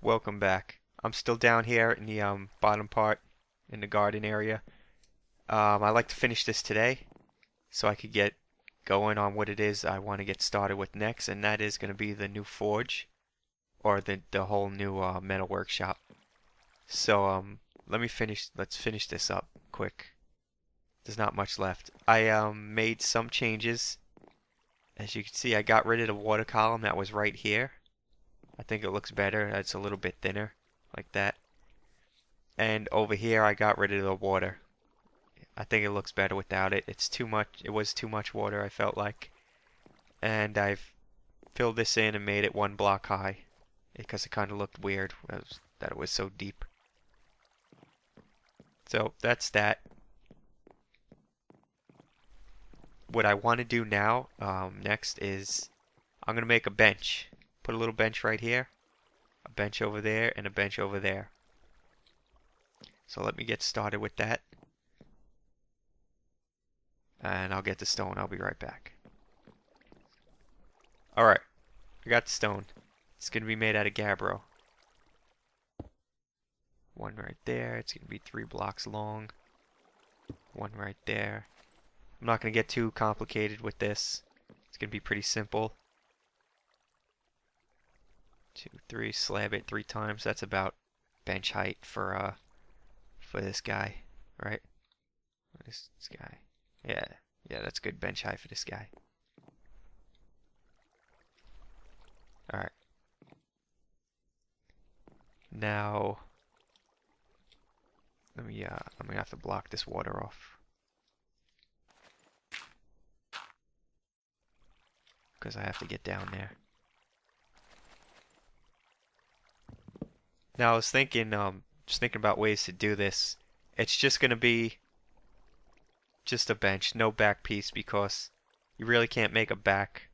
Welcome back. I'm still down here in the bottom part in the garden area. I like to finish this today so I could get going on what it is I want to get started with next, and that is going to be the new forge or the whole new metal workshop. So let's finish this up quick. There's not much left. I made some changes. As you can see, I got rid of the water column that was right here. I think it looks better. It's a little bit thinner, like that. And over here, I got rid of the water. I think it looks better without it. It's too much. It was too much water, I felt like. And I've filled this in and made it 1 block high because it kind of looked weird that it was so deep. So that's that. What I want to do now, next is I'm going to make a bench. Put a little bench right here, a bench over there, and a bench over there. So let me get started with that. And I'll get the stone. I'll be right back. Alright, I got the stone. It's going to be made out of gabbro. One right there. It's going to be 3 blocks long. One right there. I'm not going to get too complicated with this. It's going to be pretty simple. 2, 3, slab it 3 times. That's about bench height for this guy, right? This guy. Yeah, that's good bench height for this guy. All right. Now, I'm gonna have to block this water off because I have to get down there. Now I was thinking, just thinking about ways to do this. It's just gonna be just a bench, no back piece, because you really can't make a back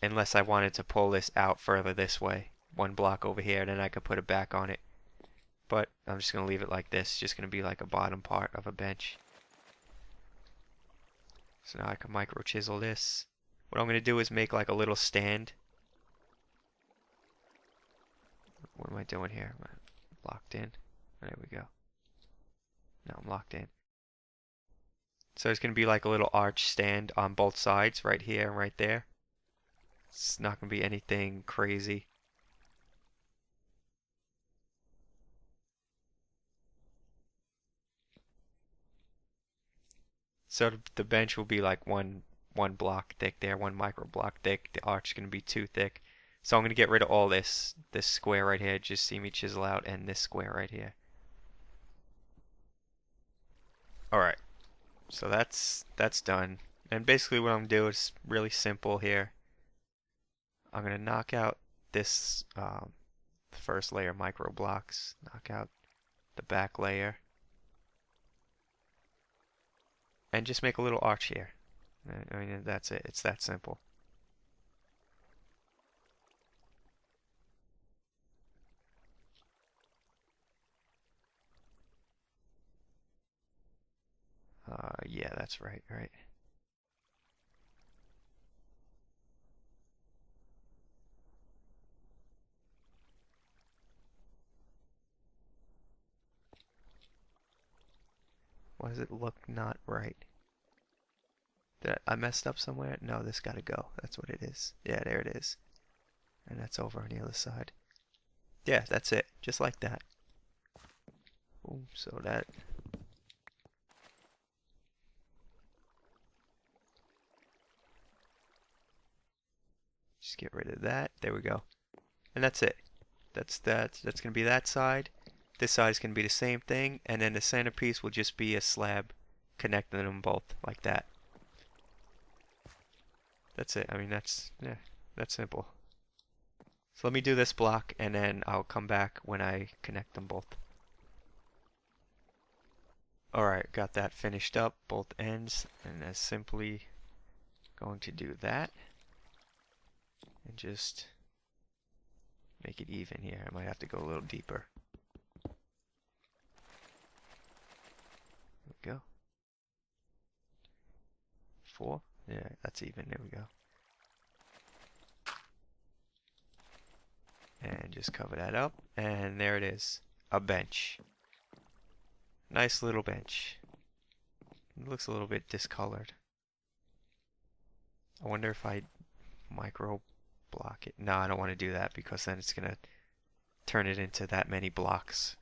unless I wanted to pull this out further this way. 1 block over here, then I could put a back on it. But I'm just gonna leave it like this. It's just gonna be like a bottom part of a bench. So now I can micro chisel this. What I'm gonna do is make like a little stand. What am I doing here? Am I locked in? There we go. Now I'm locked in. So it's going to be like a little arch stand on both sides, right here and right there. It's not going to be anything crazy. So the bench will be like one block thick there, 1 micro block thick. The arch is going to be 2 thick. So I'm going to get rid of all this square right here. Just see me chisel out, and this square right here. Alright, so that's done. And basically what I'm going to do is really simple here. I'm going to knock out this the first layer micro blocks, knock out the back layer, and just make a little arch here. I mean, that's it. It's that simple. Yeah, that's right. Why does it look not right? Did I messed up somewhere? No, this gotta go. That's what it is. Yeah, there it is. And that's over on the other side. Yeah, that's it. Just like that. Boom, so that. Just get rid of that. There we go. And that's it. That's gonna be that side. This side's gonna be the same thing, and then the centerpiece will just be a slab connecting them both like that. That's it. I mean, that's simple. So let me do this block, and then I'll come back when I connect them both. Alright, got that finished up, both ends, and that's simply going to do that. And just make it even here. I might have to go a little deeper. There we go. 4. Yeah, that's even. There we go. And just cover that up. And there it is. A bench. Nice little bench. It looks a little bit discolored. I wonder if I micro block it. No, I don't want to do that because then it's going to turn it into that many blocks.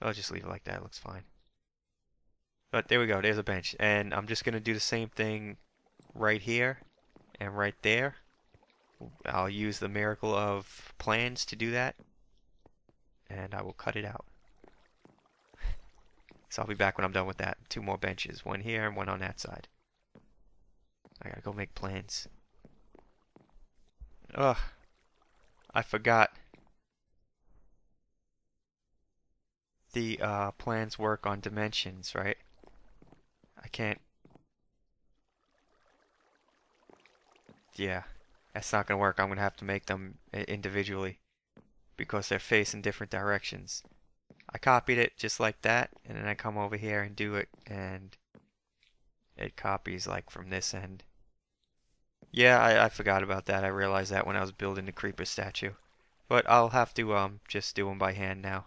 I'll just leave it like that. It looks fine. But there we go. There's a bench. And I'm just going to do the same thing right here and right there. I'll use the miracle of plans to do that. And I will cut it out. So I'll be back when I'm done with that. 2 more benches. 1 here and 1 on that side. I gotta go make plans. Ugh. I forgot. The plans work on dimensions, right? I can't. Yeah. That's not gonna work. I'm gonna have to make them individually. Because they're facing different directions. I copied it just like that, and then I come over here and do it, and it copies like from this end. Yeah, I forgot about that. I realized that when I was building the creeper statue. But I'll have to just do them by hand now.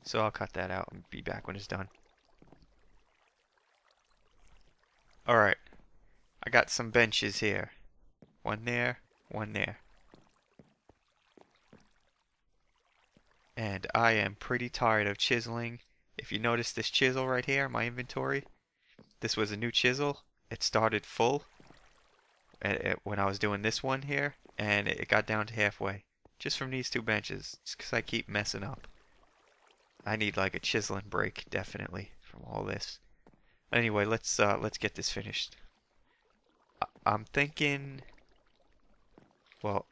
So I'll cut that out and be back when it's done. Alright. I got some benches here. 1 there, 1 there. And I am pretty tired of chiseling. If you notice this chisel right here, my inventory, this was a new chisel. It started full when I was doing this one here, and it got down to halfway. Just from these 2 benches, just because I keep messing up. I need like a chiseling break, definitely, from all this. Anyway, let's get this finished. I'm thinking, well,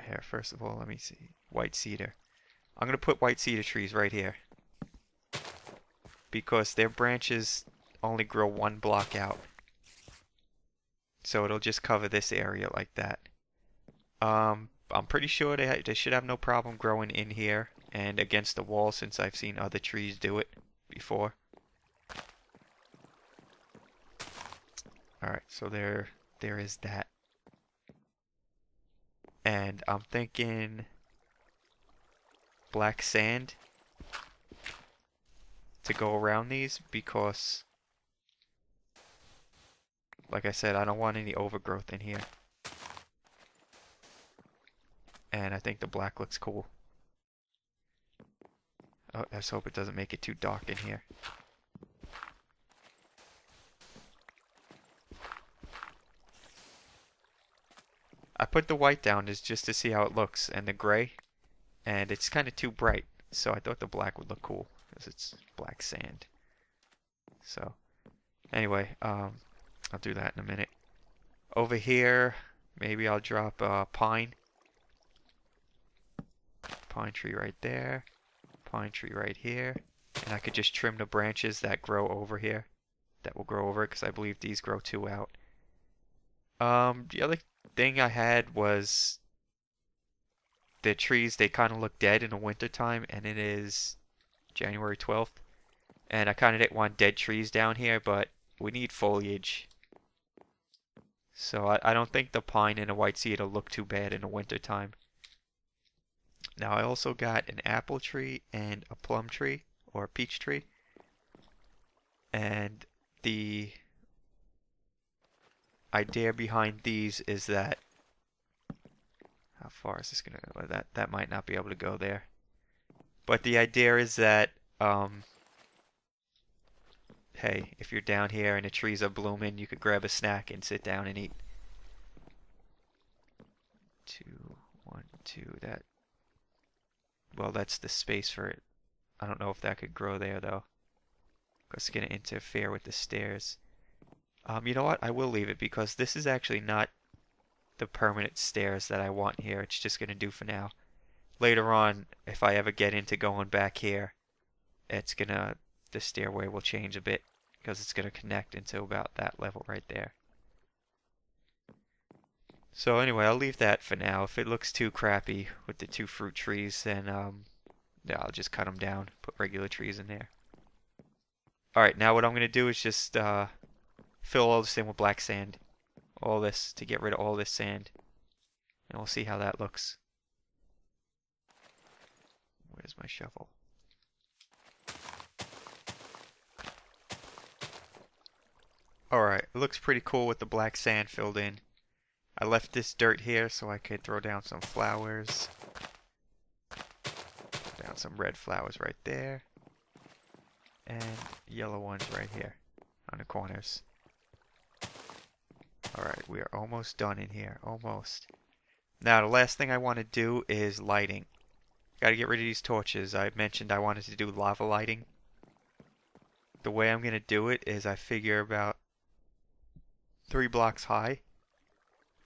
here, first of all, let me see. White cedar. I'm going to put white cedar trees right here. Because their branches only grow 1 block out. So it'll just cover this area like that. I'm pretty sure they should have no problem growing in here and against the wall since I've seen other trees do it before. Alright, so there is that. And I'm thinking black sand to go around these because, like I said, I don't want any overgrowth in here. And I think the black looks cool. Oh, let's hope it doesn't make it too dark in here. I put the white down just to see how it looks, and the gray, and it's kind of too bright, so I thought the black would look cool because it's black sand. So anyway, I'll do that in a minute. Over here, maybe I'll drop a pine tree right there, pine tree right here, and I could just trim the branches that grow over here, that will grow over it, because I believe these grow 2 out. The other thing I had was the trees, they kind of look dead in the winter time, and it is January 12th, and I kind of didn't want dead trees down here, but we need foliage. So I don't think the pine and the white cedar look too bad in the winter time. Now I also got an apple tree and a plum tree, or a peach tree. And the idea behind these is that, how far is this gonna go? That might not be able to go there. But the idea is that, hey, if you're down here and the trees are blooming, you could grab a snack and sit down and eat. 2, 1, 2, that. Well, that's the space for it. I don't know if that could grow there though, because it's gonna interfere with the stairs. You know what? I will leave it because this is actually not the permanent stairs that I want here. It's just gonna do for now. Later on, if I ever get into going back here, the stairway will change a bit because it's gonna connect into about that level right there. So anyway, I'll leave that for now. If it looks too crappy with the 2 fruit trees, then yeah, I'll just cut them down, put regular trees in there. Alright, now what I'm going to do is just fill all this in with black sand. All this, to get rid of all this sand. and we'll see how that looks. Where's my shovel? Alright, it looks pretty cool with the black sand filled in. I left this dirt here so I could throw down some flowers. Throw down some red flowers right there. And yellow ones right here on the corners. Alright, we are almost done in here. Almost. Now, the last thing I want to do is lighting. Gotta get rid of these torches. I mentioned I wanted to do lava lighting. The way I'm gonna do it is I figure about 3 blocks high.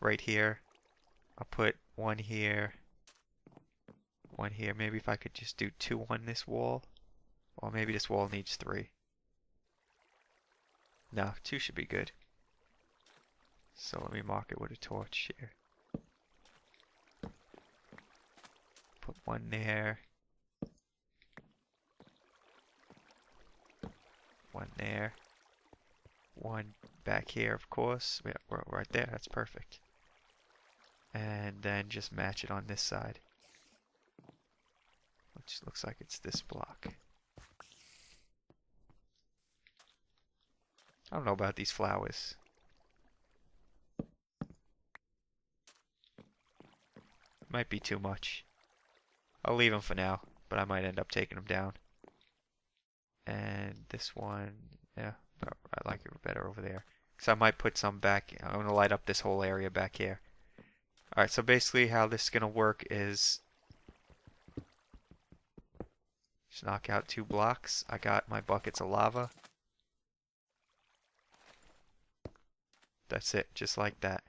Right here. I'll put one here. One here. Maybe if I could just do 2 on this wall. Or maybe this wall needs 3. No, 2 should be good. So let me mark it with a torch here. Put 1 there. 1 there. 1 back here, of course. Yeah, we're right there. That's perfect. And then just match it on this side. Which looks like it's this block. I don't know about these flowers. Might be too much. I'll leave them for now, but I might end up taking them down. And this one, yeah, I like it better over there. So I might put some back. I'm going to light up this whole area back here. Alright, so basically how this is going to work is just knock out 2 blocks. I got my buckets of lava. That's it, just like that.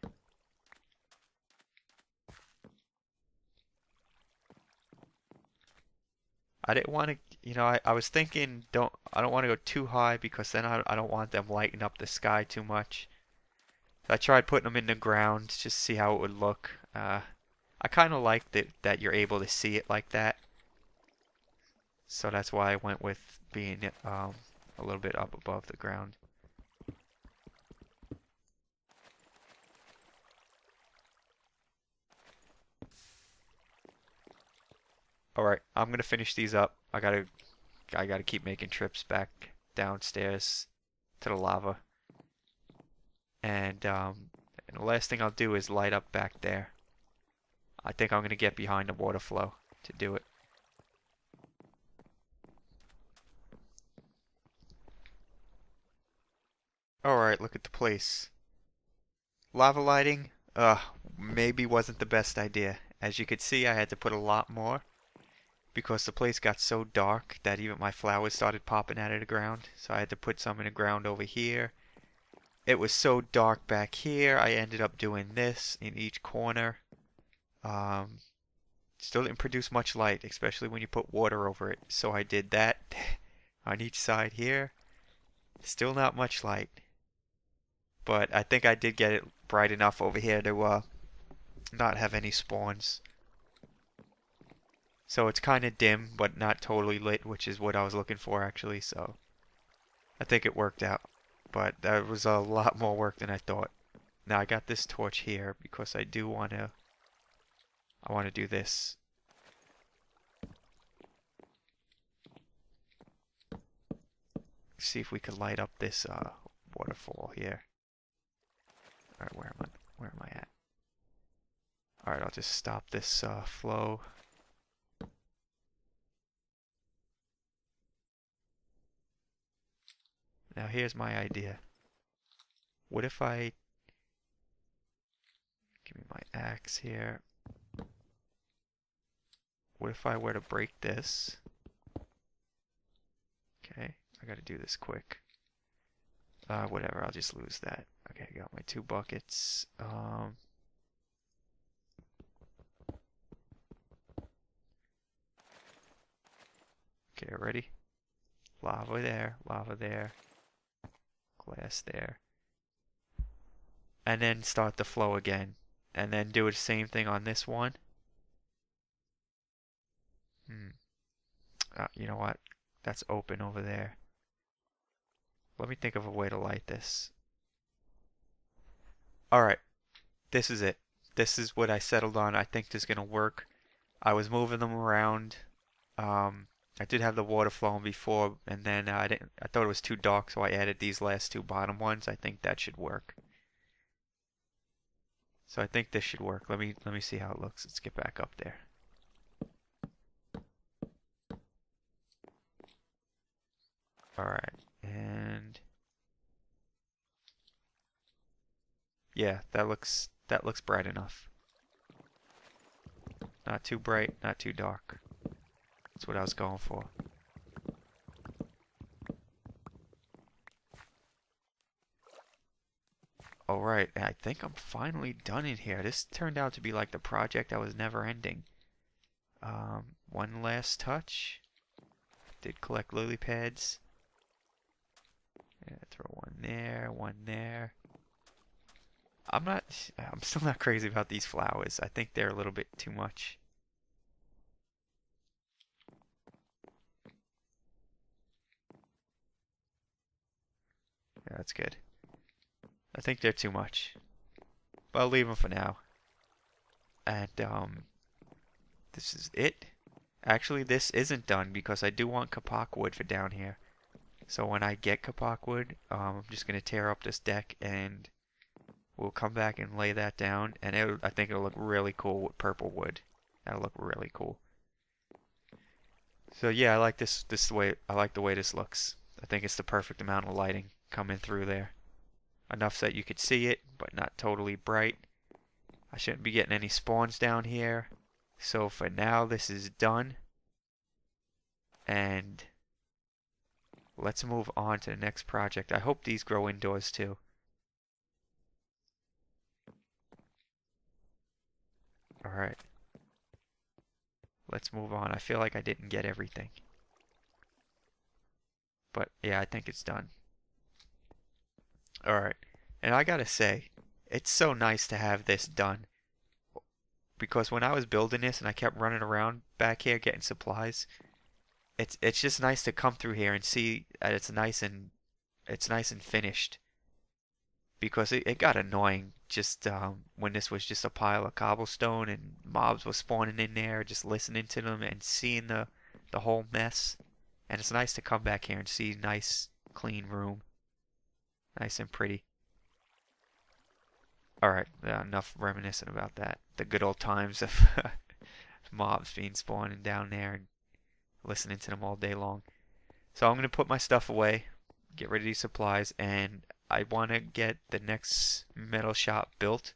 I didn't want to, you know, I was thinking I don't want to go too high because then I don't want them lighting up the sky too much. So I tried putting them in the ground just to see how it would look. I kind of like that you're able to see it like that. So that's why I went with being a little bit up above the ground. Alright, I'm gonna finish these up. I gotta keep making trips back downstairs to the lava. And the last thing I'll do is light up back there. I think I'm gonna get behind the water flow to do it. Alright, look at the place. Lava lighting, maybe wasn't the best idea. As you could see, I had to put a lot more. Because the place got so dark that even my flowers started popping out of the ground. So I had to put some in the ground over here. It was so dark back here, I ended up doing this in each corner. Still didn't produce much light, especially when you put water over it. So I did that on each side here. Still not much light. But I think I did get it bright enough over here to not have any spawns. So it's kind of dim, but not totally lit, which is what I was looking for actually, so I think it worked out. But that was a lot more work than I thought. Now I got this torch here because I want to do this. See if we could light up this waterfall here. Alright, where am I at? Alright, I'll just stop this flow. Now here's my idea. What if I give me my axe here? What if I were to break this? Okay, I gotta do this quick. Whatever, I'll just lose that. Okay, I got my 2 buckets. Okay, ready? Lava there, glass there. And then start the flow again. And then do the same thing on this one. You know what? That's open over there. Let me think of a way to light this. Alright, this is it. this is what I settled on. I think this is gonna work. I was moving them around. I did have the water flowing before, and then I didn't. I thought it was too dark, so I added these last two bottom ones. I think that should work. So I think this should work. Let me see how it looks. Let's get back up there. All right, and yeah, that looks bright enough. Not too bright, not too dark. That's what I was going for. Alright, I think I'm finally done in here. This turned out to be like the project that was never ending. One last touch. Did collect lily pads. Yeah, throw one there, one there. I'm still not crazy about these flowers. I think they're a little bit too much. Yeah, that's good. I think they're too much. But I'll leave them for now. And, this is it. Actually, this isn't done because I do want kapok wood for down here. So when I get kapok wood, I'm just going to tear up this deck and we'll come back and lay that down. And I think it'll look really cool with purple wood. That'll look really cool. So yeah, I like this way. I like the way this looks. I think it's the perfect amount of lighting coming through there. Enough so that you could see it, but not totally bright. I shouldn't be getting any spawns down here. So for now, this is done. And let's move on to the next project. I hope these grow indoors too. Alright. Let's move on. I feel like I didn't get everything. But yeah, I think it's done. Alright. And I gotta say, it's so nice to have this done. Because when I was building this and I kept running around back here getting supplies, it's just nice to come through here and see that it's nice and finished. Because it got annoying just when this was just a pile of cobblestone and mobs were spawning in there, just listening to them and seeing the whole mess. And it's nice to come back here and see a nice clean room. Nice and pretty. Alright, enough reminiscing about that. The good old times of mobs being spawning down there and listening to them all day long. So I'm going to put my stuff away, get rid of these supplies, and I want to get the next metal shop built.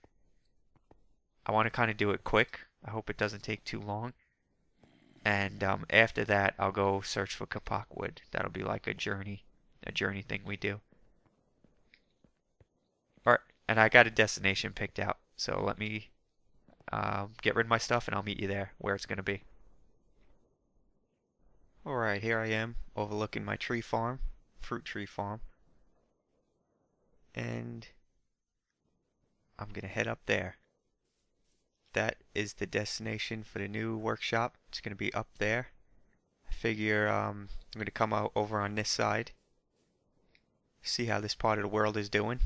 I want to kind of do it quick. I hope it doesn't take too long. And after that, I'll go search for kapok wood. That'll be like a journey thing we do. Alright, and I got a destination picked out. So let me get rid of my stuff and I'll meet you there where it's going to be. Alright, here I am overlooking my tree farm, fruit tree farm. And I'm going to head up there. That is the destination for the new workshop. It's going to be up there. I figure I'm going to come out over on this side. See how this part of the world is doing.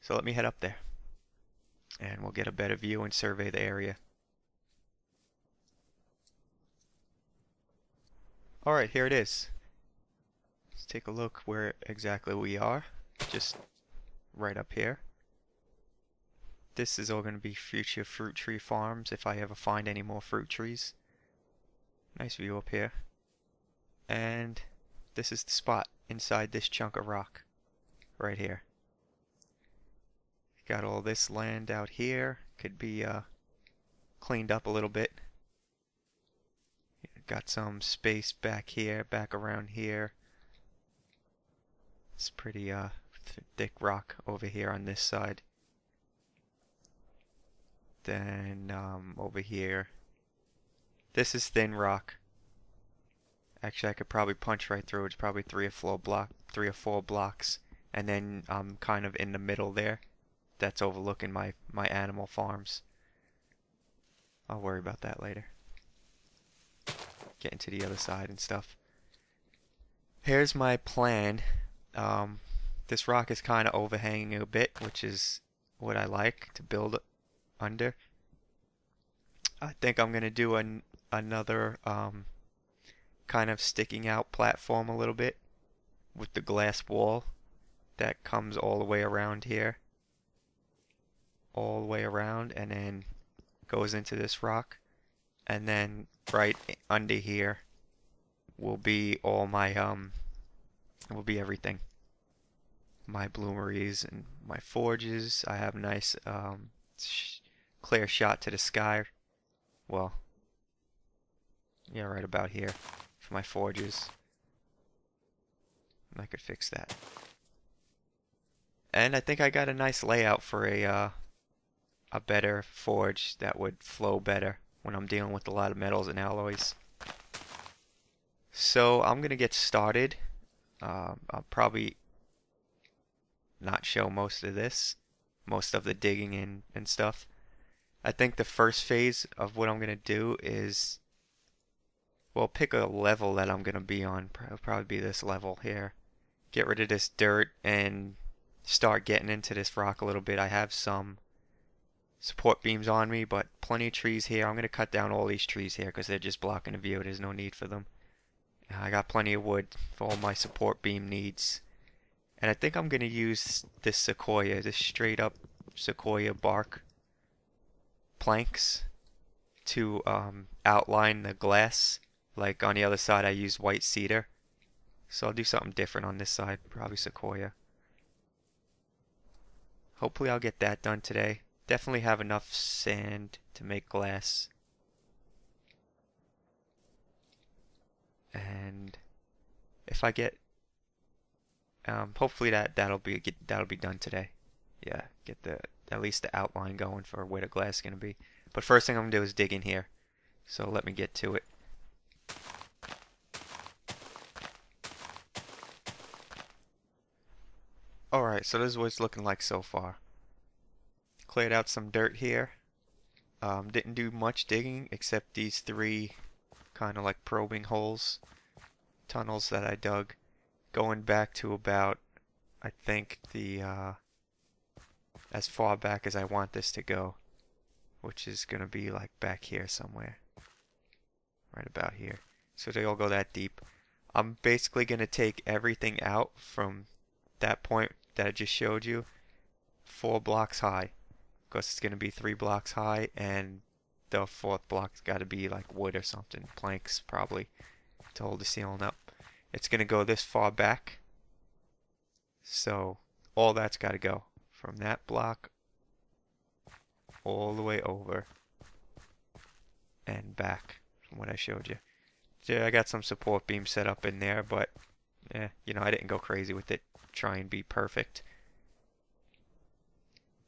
So let me head up there. And we'll get a better view and survey the area. Alright, here it is. Let's take a look where exactly we are. Just right up here. This is all going to be future fruit tree farms if I ever find any more fruit trees. Nice view up here. And this is the spot inside this chunk of rock. Right here. Got all this land out here. Could be cleaned up a little bit. Got some space back here, back around here. It's pretty thick rock over here on this side. Then over here, this is thin rock. Actually, I could probably punch right through. It's probably 3 or 4 blocks, and then I'm kind of in the middle there. That's overlooking my animal farms. I'll worry about that later. Getting to the other side and stuff. Here's my plan. This rock is kind of overhanging a bit, which is what I like to build under. I think I'm gonna do another kind of sticking out platform a little bit with the glass wall that comes all the way around here, all the way around, and then goes into this rock, and then right under here will be all my will be everything. My bloomeries and my forges. I have nice clear shot to the sky. Well, yeah, right about here for my forges. I could fix that. And I think I got a nice layout for a better forge that would flow better when I'm dealing with a lot of metals and alloys. So I'm gonna get started. I'll probably not show most of this, most of the digging and stuff. I think the first phase of what I'm gonna do is, well, pick a level that I'm gonna be on. It'll probably be this level here. Get rid of this dirt and start getting into this rock a little bit. I have some support beams on me, but plenty of trees here. I'm going to cut down all these trees here because they're just blocking the view. There's no need for them. I got plenty of wood for all my support beam needs. And I think I'm going to use this sequoia, this straight up sequoia bark planks to outline the glass. Like on the other side I used white cedar. So I'll do something different on this side, probably sequoia. Hopefully I'll get that done today. Definitely have enough sand to make glass. And if I get hopefully that'll be done today. Yeah, get at least the outline going for where the glass is going to be. But first thing I'm going to do is dig in here. So let me get to it. Alright, so this is what it's looking like so far. Cleared out some dirt here. Didn't do much digging except these three kind of like probing holes, tunnels that I dug, going back to about, I think, the as far back as I want this to go, which is gonna be like back here somewhere, right about here. So they all go that deep. I'm basically gonna take everything out from that point that I just showed you, 4 blocks high. Because it's going to be 3 blocks high, and the 4th block's got to be like wood or something, planks probably, to hold the ceiling up. It's going to go this far back, so all that's got to go from that block all the way over and back from what I showed you. Yeah, I got some support beams set up in there, but you know, I didn't go crazy with it, try and be perfect.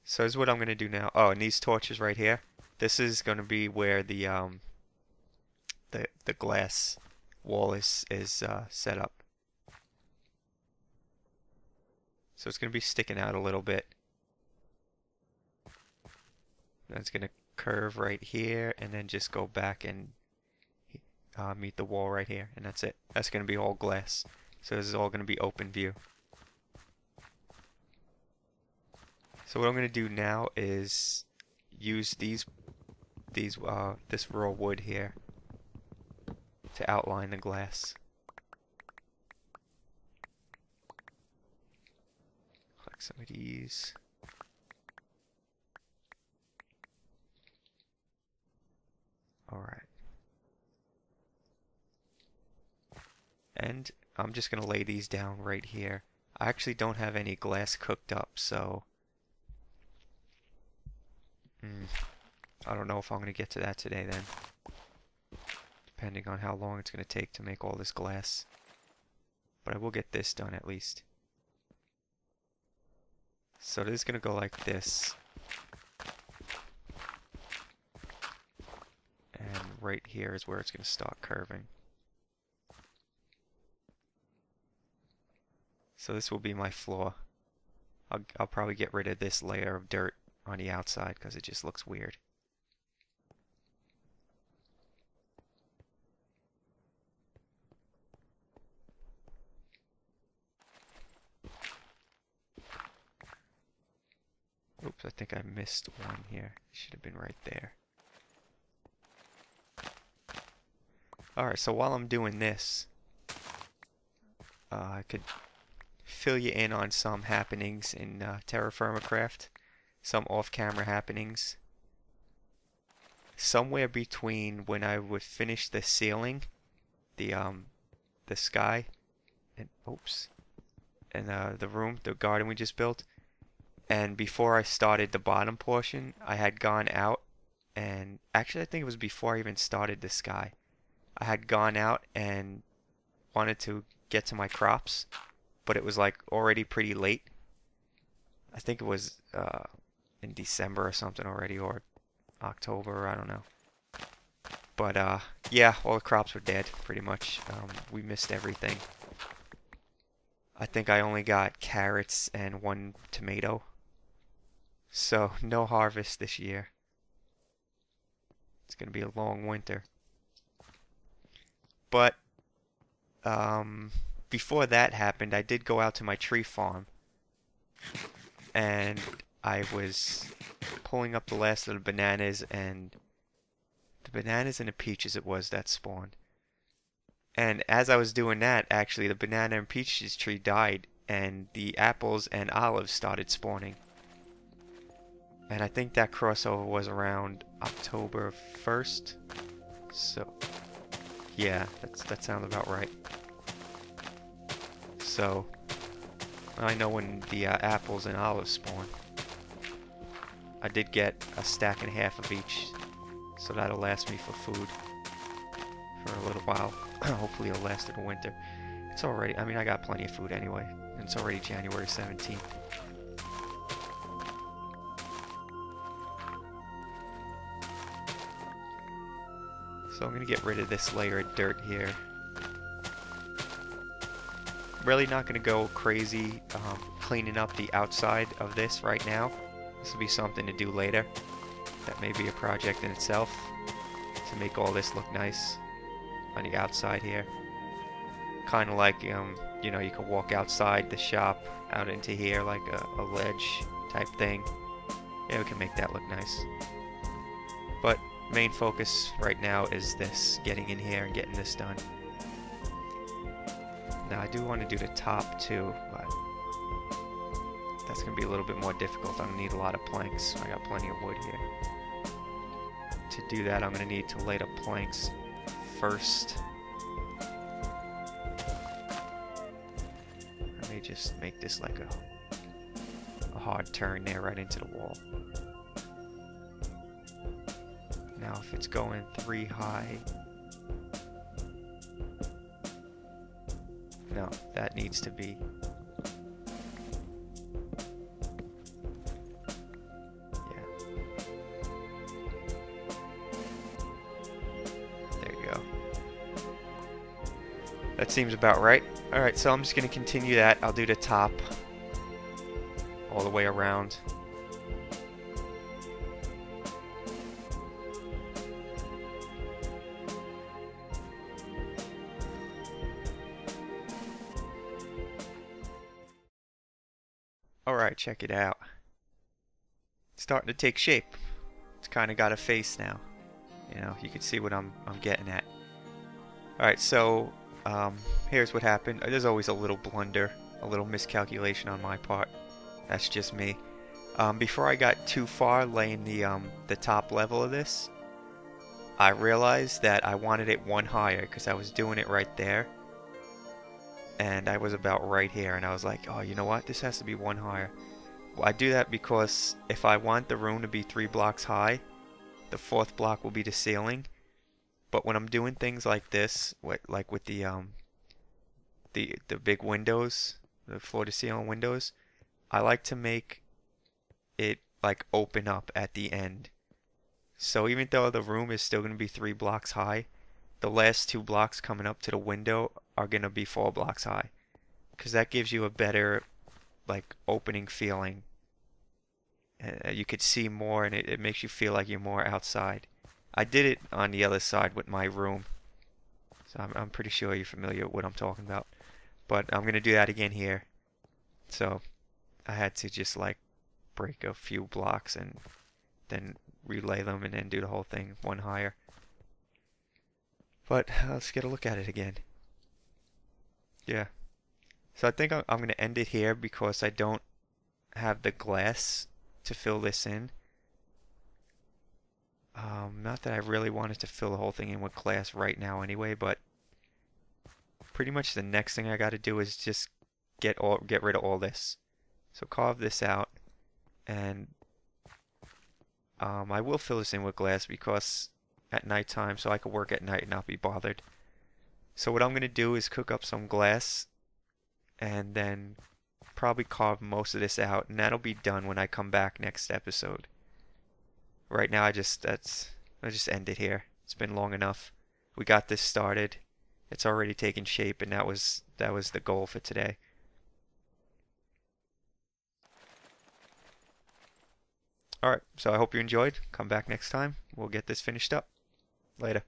So this is what I'm going to do now. Oh, and these torches right here. This is going to be where the glass wall is set up. So it's going to be sticking out a little bit. Then it's going to curve right here and then just go back and meet the wall right here, and that's it. That's going to be all glass. So this is all going to be open view. So what I'm going to do now is use this raw wood here to outline the glass. Collect some of these. Alright. And I'm just going to lay these down right here. I actually don't have any glass cooked up, so I don't know if I'm going to get to that today then, depending on how long it's going to take to make all this glass. But I will get this done at least. So this is going to go like this. And right here is where it's going to start curving. So this will be my floor. I'll probably get rid of this layer of dirt on the outside because it just looks weird. Oops, I think I missed one here. Should have been right there. Alright, so while I'm doing this, I could fill you in on some happenings in TerraFirmaCraft. Some off-camera happenings. Somewhere between when I would finish the ceiling, the sky, and oops, and the room, the garden we just built, and before I started the bottom portion, I had gone out, and actually I think it was before I even started the sky. I had gone out and wanted to get to my crops, but it was like already pretty late. I think it was in December or something already, or October, I don't know. But yeah, all the crops were dead pretty much. We missed everything. I think I only got carrots and one tomato. So no harvest this year. It's gonna be a long winter. But before that happened, I did go out to my tree farm, and I was pulling up the last of the bananas and the peaches it was that spawned. And as I was doing that, actually the banana and peaches tree died, and the apples and olives started spawning. And I think that crossover was around October 1st. So yeah, that sounds about right. So I know when the apples and olives spawn. I did get a stack and a half of each, so that'll last me for food for a little while. Hopefully it'll last through the winter. It's already, I mean, I got plenty of food anyway, and it's already January 17th. So I'm going to get rid of this layer of dirt here. Really not going to go crazy cleaning up the outside of this right now. This will be something to do later. That may be a project in itself to make all this look nice on the outside here. Kind of like, you know, you can walk outside the shop out into here like a ledge type thing. Yeah, we can make that look nice. But main focus right now is this, getting in here and getting this done. Now I do want to do the top too, but that's going to be a little bit more difficult. I'm going to need a lot of planks. I got plenty of wood here. To do that, I'm going to need to lay the planks first. Let me just make this like a hard turn there right into the wall. Now if it's going 3 high, no, that needs to be that seems about right. Alright, so I'm just going to continue that. I'll do the top all the way around. Alright, check it out. It's starting to take shape. It's kind of got a face now. You know, you can see what I'm getting at. Alright, so here's what happened. There's always a little blunder, a little miscalculation on my part. That's just me. Before I got too far laying the top level of this, I realized that I wanted it one higher because I was doing it right there. And I was about right here, and I was like, oh, you know what? This has to be one higher. Well, I do that because if I want the room to be 3 blocks high, the 4th block will be the ceiling. But when I'm doing things like this, like with the big windows, the floor-to-ceiling windows, I like to make it like open up at the end. So even though the room is still going to be 3 blocks high, the last 2 blocks coming up to the window are going to be 4 blocks high, because that gives you a better like opening feeling. You could see more, and it makes you feel like you're more outside. I did it on the other side with my room, so I'm pretty sure you're familiar with what I'm talking about. But I'm going to do that again here. So I had to just like break a few blocks and then relay them and then do the whole thing one higher. But let's get a look at it again. Yeah. So I think I'm going to end it here because I don't have the glass to fill this in. Not that I really wanted to fill the whole thing in with glass right now anyway, but pretty much the next thing I got to do is just get rid of all this. So carve this out, and I will fill this in with glass because at nighttime, so I can work at night and not be bothered. So what I'm going to do is cook up some glass and then probably carve most of this out, and that'll be done when I come back next episode. Right now I'll just end it here. It's been long enough. We got this started. It's already taken shape, and that was the goal for today. Alright, so I hope you enjoyed. Come back next time. We'll get this finished up. Later.